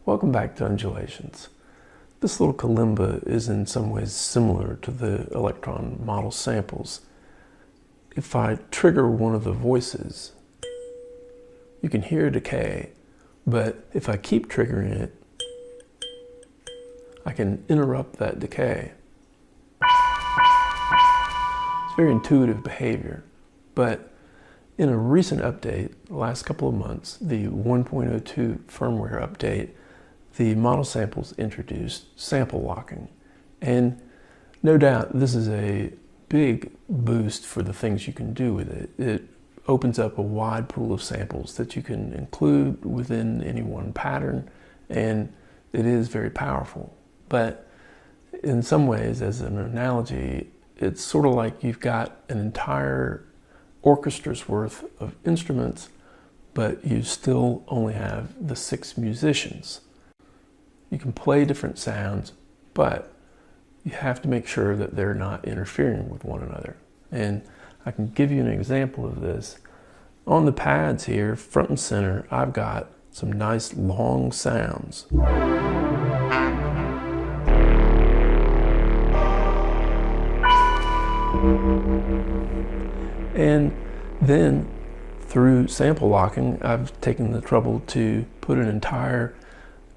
Welcome back to Undulations. This little kalimba is in some ways similar to the Elektron Model samples. If I trigger one of the voices, you can hear decay, but if I keep triggering it, I can interrupt that decay. It's very intuitive behavior, but in a recent update, the last couple of months, the 1.02 firmware update, the model samples introduced sample locking. And no doubt this is a big boost for the things you can do with it. It opens up a wide pool of samples that you can include within any one pattern, and it is very powerful. But in some ways, as an analogy, it's sort of like you've got an entire orchestra's worth of instruments, but you still only have the 6 musicians. You can play different sounds, but you have to make sure that they're not interfering with one another. And I can give you an example of this. On the pads here, front and center, I've got some nice long sounds. And then through sample locking, I've taken the trouble to put an entire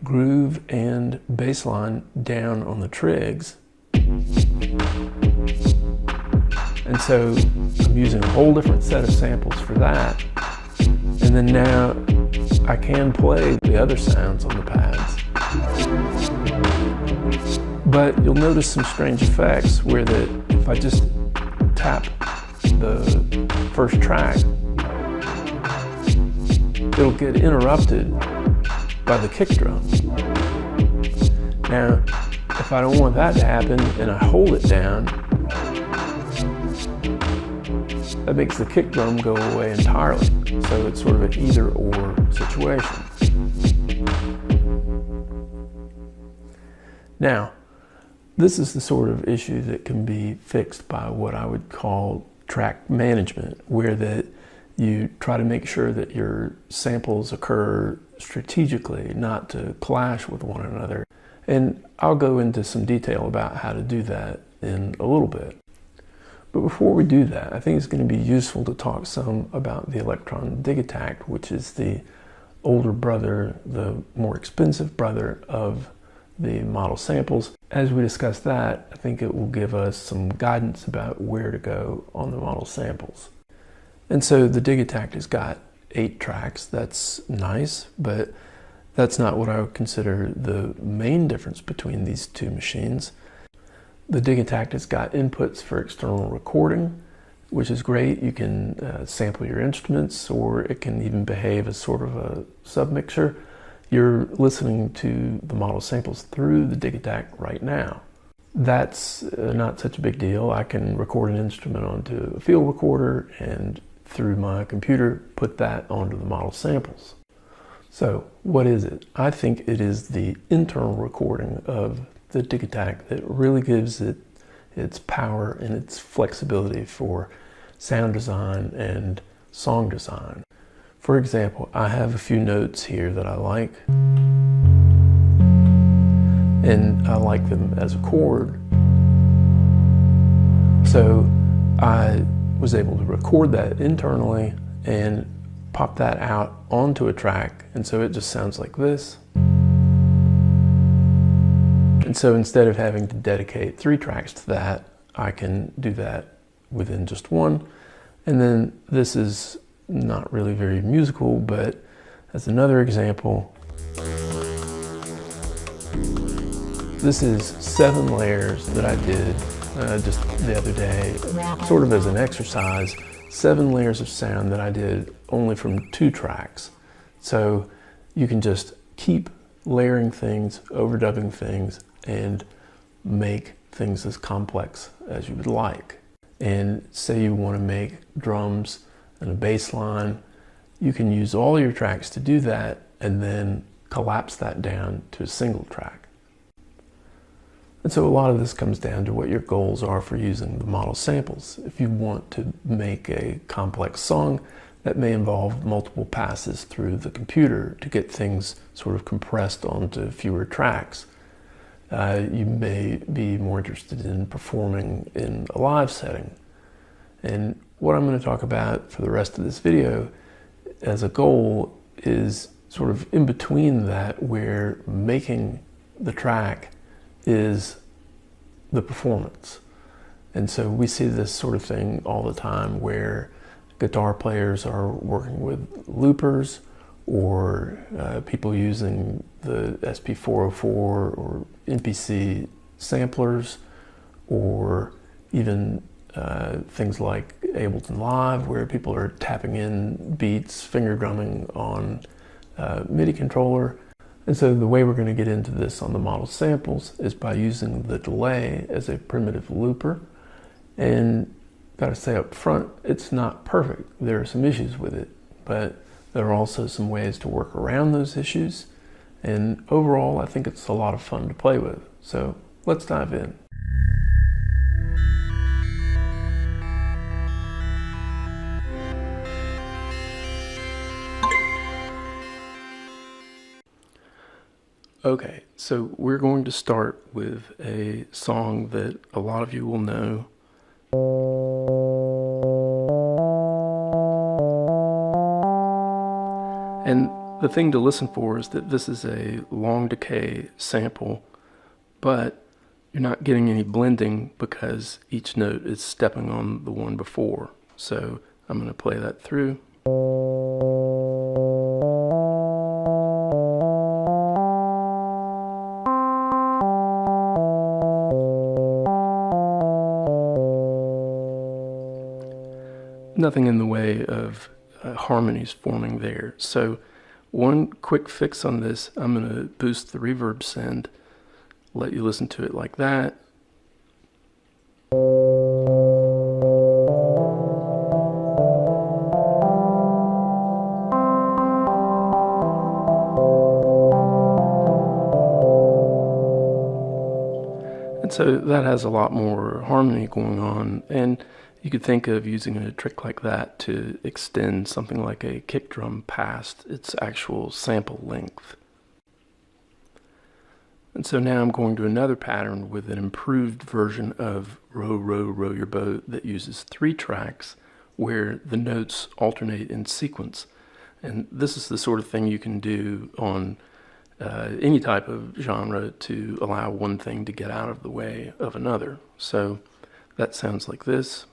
groove and bass line down on the trigs. And so I'm using a whole different set of samples for that. And then now I can play the other sounds on the pads. But you'll notice some strange effects where if I just tap the first track, it'll get interrupted by the kick drum. Now, if I don't want that to happen and I hold it down, that makes the kick drum go away entirely. So it's sort of an either-or situation. Now, this is the sort of issue that can be fixed by what I would call track management, where that you try to make sure that your samples occur strategically, not to clash with one another. And I'll go into some detail about how to do that in a little bit. But before we do that, I think it's going to be useful to talk some about the Elektron Digitakt, which is the older brother, the more expensive brother of the model samples. As we discuss that, I think it will give us some guidance about where to go on the model samples. And so the Digitakt has got 8 tracks. That's nice, but that's not what I would consider the main difference between these two machines. The Digitakt has got inputs for external recording, which is great. You can sample your instruments, or it can even behave as sort of a submixer. You're listening to the model samples through the Digitakt right now. That's not such a big deal. I can record an instrument onto a field recorder and through my computer put that onto the model samples. So what is it? I think it is the internal recording of the Digitakt that really gives it its power and its flexibility for sound design and song design. For example, I have a few notes here that I like, and I like them as a chord. So I was able to record that internally and pop that out onto a track, and so it just sounds like this. And so instead of having to dedicate 3 tracks to that, I can do that within just one. And then this is not really very musical, but as another example, this is 7 layers that I did just the other day, sort of as an exercise. 7 layers of sound that I did only from 2 tracks. So you can just keep layering things, overdubbing things, and make things as complex as you would like. And say you want to make drums and a bass line, you can use all your tracks to do that and then collapse that down to a single track. And so a lot of this comes down to what your goals are for using the model samples. If you want to make a complex song, that may involve multiple passes through the computer to get things sort of compressed onto fewer tracks. You may be more interested in performing in a live setting. And what I'm going to talk about for the rest of this video as a goal is sort of in between that, where making the track is the performance. And so we see this sort of thing all the time where guitar players are working with loopers, or people using the SP404 or MPC samplers, or even things like Ableton Live, where people are tapping in beats, finger drumming on MIDI controller. And so the way we're going to get into this on the model samples is by using the delay as a primitive looper. And gotta say up front, it's not perfect. There are some issues with it, but there are also some ways to work around those issues. And overall, I think it's a lot of fun to play with. So let's dive in. Okay, so we're going to start with a song that a lot of you will know. And the thing to listen for is that this is a long decay sample, but you're not getting any blending because each note is stepping on the one before. So I'm going to play that through. Nothing in the way of harmonies forming there. So one quick fix on this, I'm going to boost the reverb send, let you listen to it like that. And so that has a lot more harmony going on, and you could think of using a trick like that to extend something like a kick drum past its actual sample length. And so now I'm going to another pattern with an improved version of Row, Row, Row Your Boat that uses 3 tracks where the notes alternate in sequence. And this is the sort of thing you can do on any type of genre to allow one thing to get out of the way of another. So that sounds like this.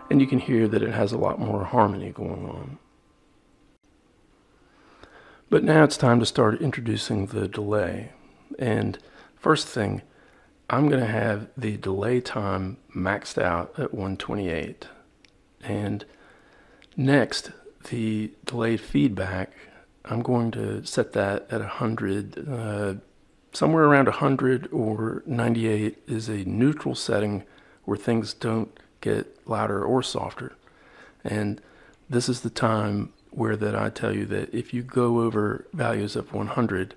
And you can hear that it has a lot more harmony going on. But now it's time to start introducing the delay. And first thing, I'm going to have the delay time maxed out at 128. And next, the delayed feedback, I'm going to set that at 100. Somewhere around 100 or 98 is a neutral setting where things don't get louder or softer. And this is the time where that I tell you that if you go over values of 100,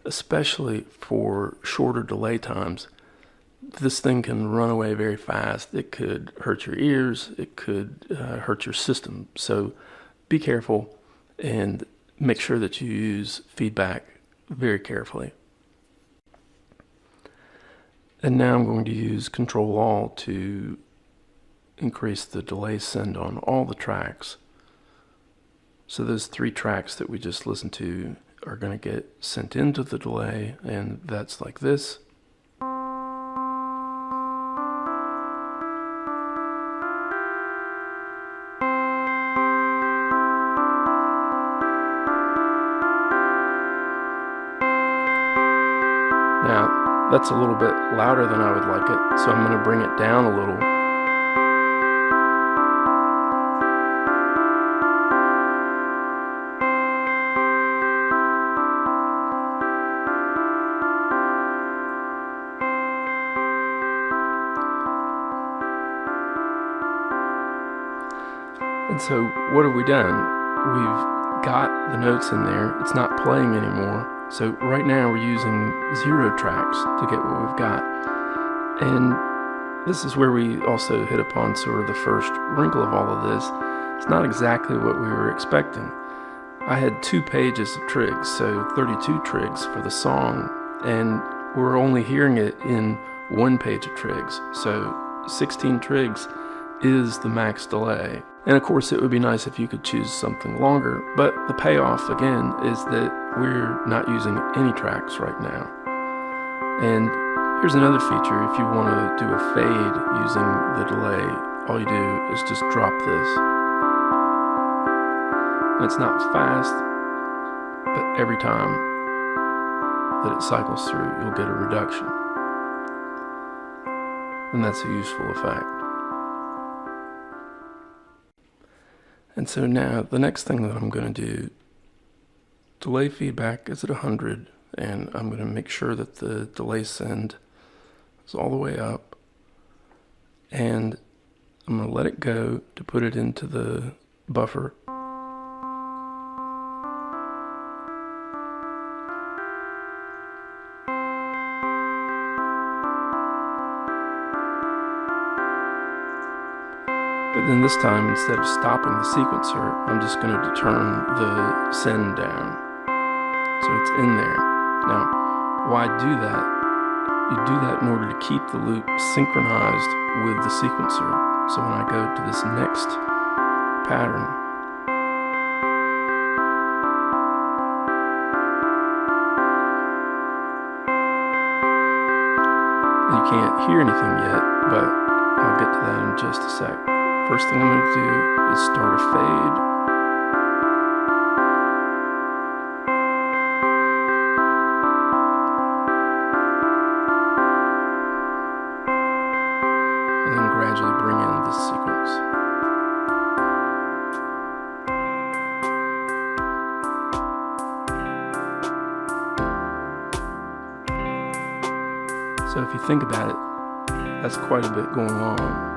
especially for shorter delay times, this thing can run away very fast. It could hurt your ears, it could hurt your system. So be careful and make sure that you use feedback very carefully. And now I'm going to use Control-Alt to increase the delay send on all the tracks. So those 3 tracks that we just listened to are going to get sent into the delay, and that's like this. Now, that's a little bit louder than I would like it, so I'm going to bring it down a little. And so what have we done? We've got the notes in there. It's not playing anymore. So right now we're using 0 tracks to get what we've got. And this is where we also hit upon sort of the first wrinkle of all of this. It's not exactly what we were expecting. I had 2 pages of trigs, so 32 trigs for the song, and we're only hearing it in 1 page of trigs. So 16 trigs is the max delay. And of course it would be nice if you could choose something longer, but the payoff again is that we're not using any tracks right now. And here's another feature. If you want to do a fade using the delay, all you do is just drop this. And it's not fast, but every time that it cycles through, you'll get a reduction. And that's a useful effect. And so now the next thing that I'm going to do, delay feedback is at 100, and I'm going to make sure that the delay send is all the way up, and I'm going to let it go to put it into the buffer. But then this time, instead of stopping the sequencer, I'm just going to turn the send down. So it's in there. Now, why do that? You do that in order to keep the loop synchronized with the sequencer. So when I go to this next pattern, and you can't hear anything yet, but I'll get to that in just a sec. First thing I'm going to do is start a fade. And then gradually bring in this sequence. So if you think about it, that's quite a bit going on.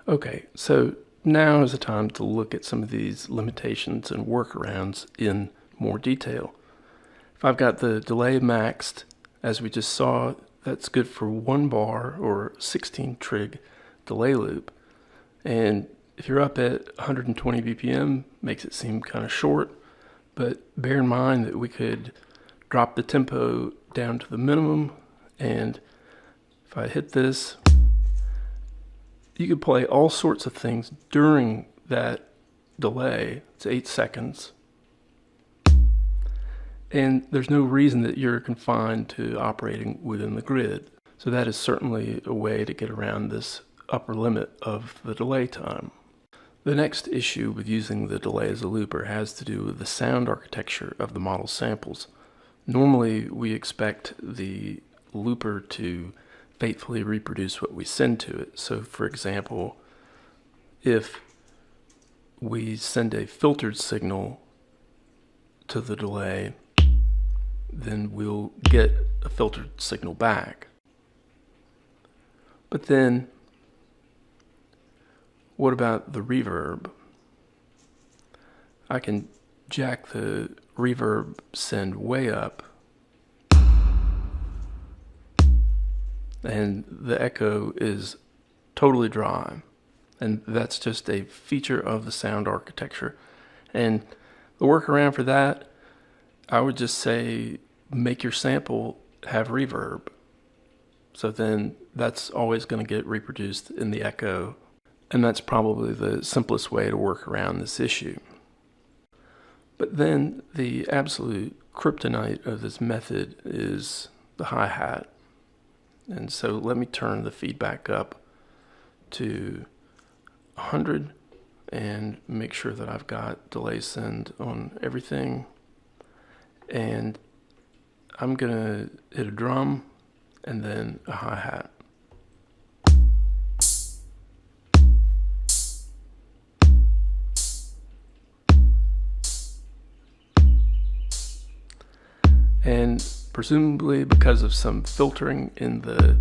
Okay, so now is the time to look at some of these limitations and workarounds in more detail. If I've got the delay maxed, as we just saw, that's good for 1 bar or 16 trig delay loop. And if you're up at 120 BPM, makes it seem kind of short, but bear in mind that we could drop the tempo down to the minimum, and if I hit this, you could play all sorts of things during that delay. It's 8 seconds. And there's no reason that you're confined to operating within the grid. So that is certainly a way to get around this upper limit of the delay time. The next issue with using the delay as a looper has to do with the sound architecture of the model samples. Normally we expect the looper to faithfully reproduce what we send to it. So for example, if we send a filtered signal to the delay, then we'll get a filtered signal back. But then, what about the reverb? I can jack the reverb send way up, and the echo is totally dry. And that's just a feature of the sound architecture. And the workaround for that, I would just say make your sample have reverb. So then that's always going to get reproduced in the echo. And that's probably the simplest way to work around this issue. But then the absolute kryptonite of this method is the hi-hat. And so let me turn the feedback up to 100 and make sure that I've got delay send on everything. And I'm gonna hit a drum and then a hi-hat. And presumably because of some filtering in the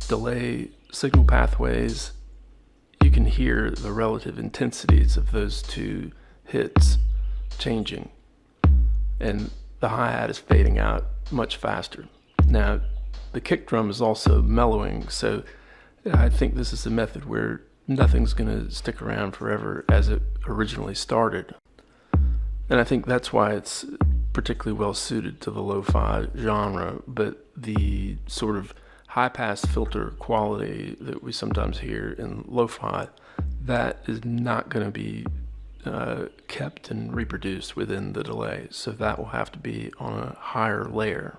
delay signal pathways, you can hear the relative intensities of those two hits changing. And the hi-hat is fading out much faster. Now, the kick drum is also mellowing, so I think this is a method where nothing's going to stick around forever as it originally started. And I think that's why it's particularly well suited to the lo-fi genre, but the sort of high-pass filter quality that we sometimes hear in lo-fi, that is not going to be kept and reproduced within the delay, so that will have to be on a higher layer.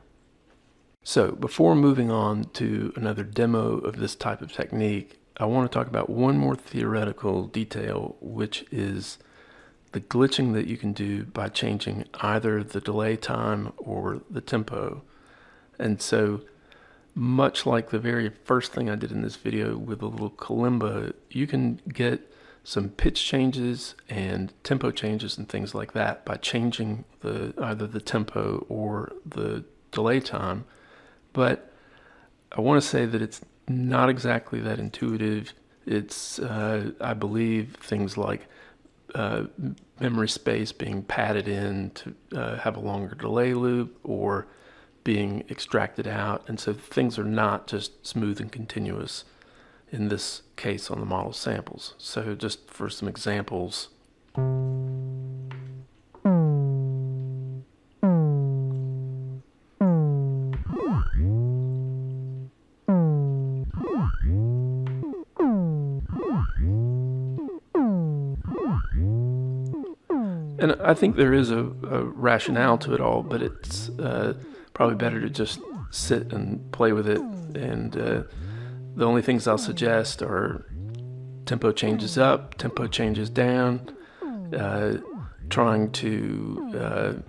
So before moving on to another demo of this type of technique, I want to talk about one more theoretical detail, which is the glitching that you can do by changing either the delay time or the tempo. And so much like the very first thing I did in this video with a little kalimba, you can get some pitch changes and tempo changes and things like that by changing either the tempo or the delay time. But I want to say that it's not exactly that intuitive. It's, I believe, things like memory space being padded in to have a longer delay loop, or being extracted out, and so things are not just smooth and continuous in this case on the model samples. So just for some examples, and I think there is a rationale to it all, but it's probably better to just sit and play with it. And the only things I'll suggest are tempo changes up, tempo changes down, trying to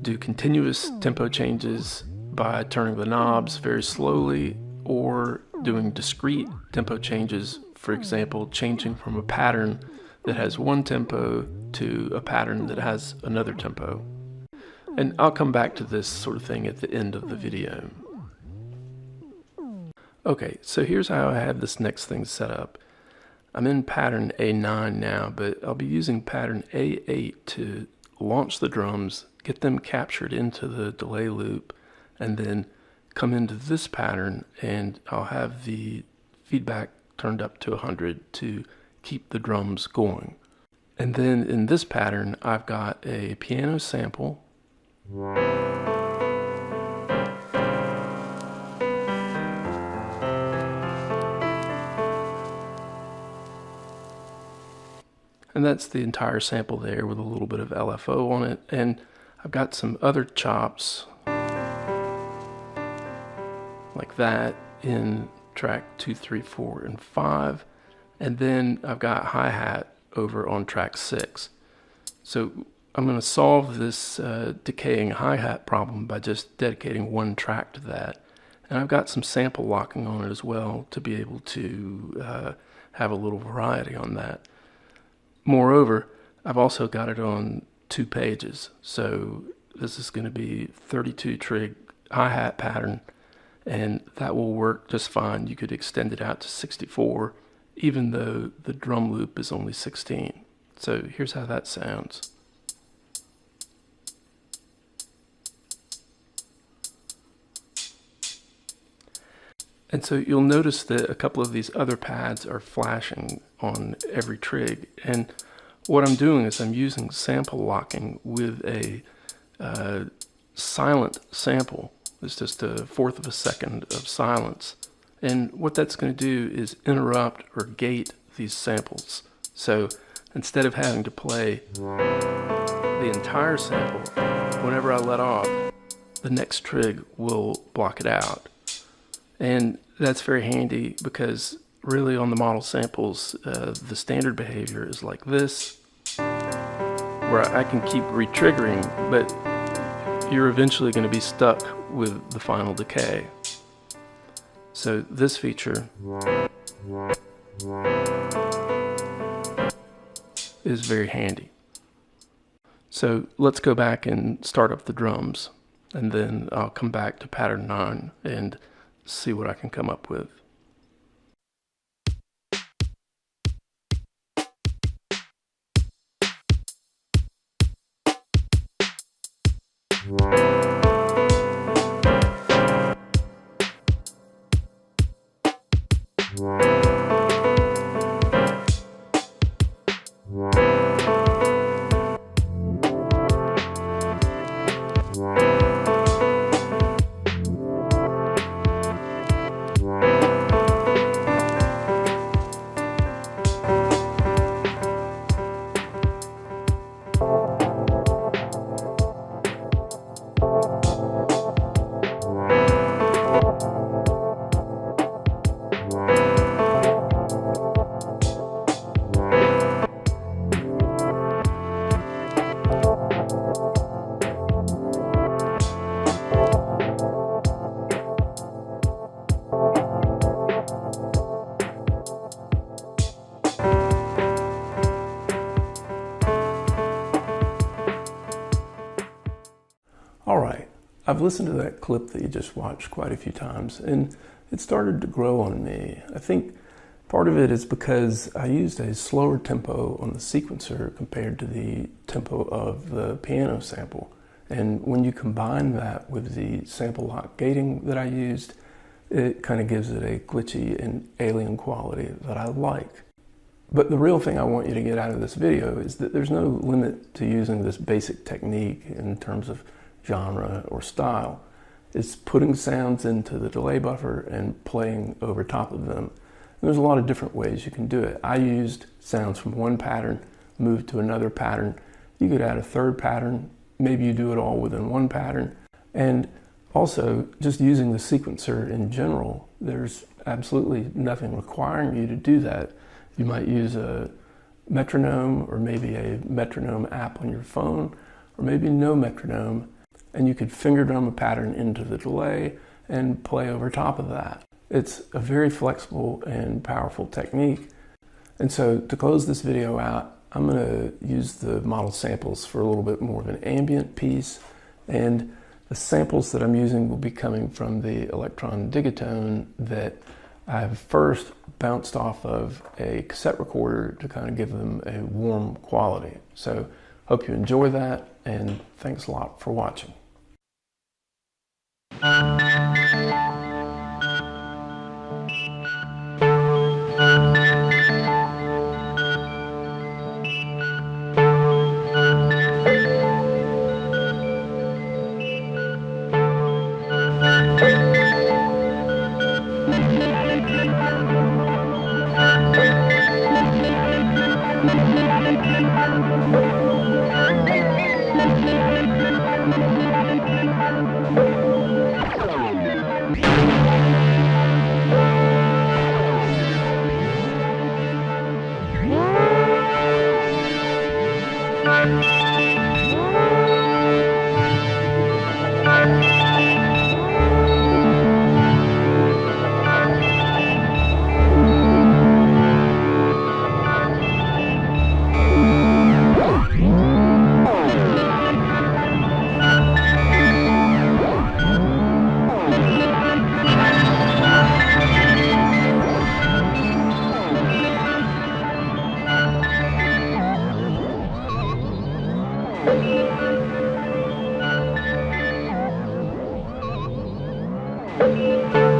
do continuous tempo changes by turning the knobs very slowly, or doing discrete tempo changes, for example, changing from a pattern that has one tempo to a pattern that has another tempo. And I'll come back to this sort of thing at the end of the video. Okay, so here's how I have this next thing set up. I'm in pattern A9 now, but I'll be using pattern A8 to launch the drums, get them captured into the delay loop, and then come into this pattern, and I'll have the feedback turned up to 100 to keep the drums going. And then in this pattern, I've got a piano sample, and that's the entire sample there with a little bit of LFO on it. And I've got some other chops like that in track 2, 3, 4, and 5. And then I've got hi-hat over on track 6. So I'm going to solve this decaying hi-hat problem by just dedicating one track to that. And I've got some sample locking on it as well to be able to have a little variety on that. Moreover, I've also got it on 2 pages. So this is going to be 32 trig hi-hat pattern, and that will work just fine. You could extend it out to 64, even though the drum loop is only 16. So here's how that sounds. And so you'll notice that a couple of these other pads are flashing on every trig. And what I'm doing is I'm using sample locking with a silent sample. It's just 1/4 of a second of silence. And what that's going to do is interrupt or gate these samples. So instead of having to play the the entire sample, whenever I let off, the next trig will block it out. And that's very handy because really on the model samples, the standard behavior is like this, where I can keep re-triggering, but you're eventually going to be stuck with the final decay. So this feature is very handy. So let's go back and start up the drums, and then I'll come back to pattern 9 and see what I can come up with. Alright, I've listened to that clip that you just watched quite a few times, and it started to grow on me. I think part of it is because I used a slower tempo on the sequencer compared to the tempo of the piano sample. And when you combine that with the sample lock gating that I used, it kind of gives it a glitchy and alien quality that I like. But the real thing I want you to get out of this video is that there's no limit to using this basic technique in terms of genre or style. It's putting sounds into the delay buffer and playing over top of them. And there's a lot of different ways you can do it. I used sounds from one pattern, moved to another pattern. You could add a third pattern. Maybe you do it all within one pattern. And also, just using the sequencer in general, there's absolutely nothing requiring you to do that. You might use a metronome, or maybe a metronome app on your phone, or maybe no metronome, and you could finger drum a pattern into the delay and play over top of that. It's a very flexible and powerful technique. And so to close this video out, I'm going to use the model samples for a little bit more of an ambient piece, and the samples that I'm using will be coming from the Elektron Digitone that I've first bounced off of a cassette recorder to kind of give them a warm quality. So hope you enjoy that, and thanks a lot for watching. Thank you.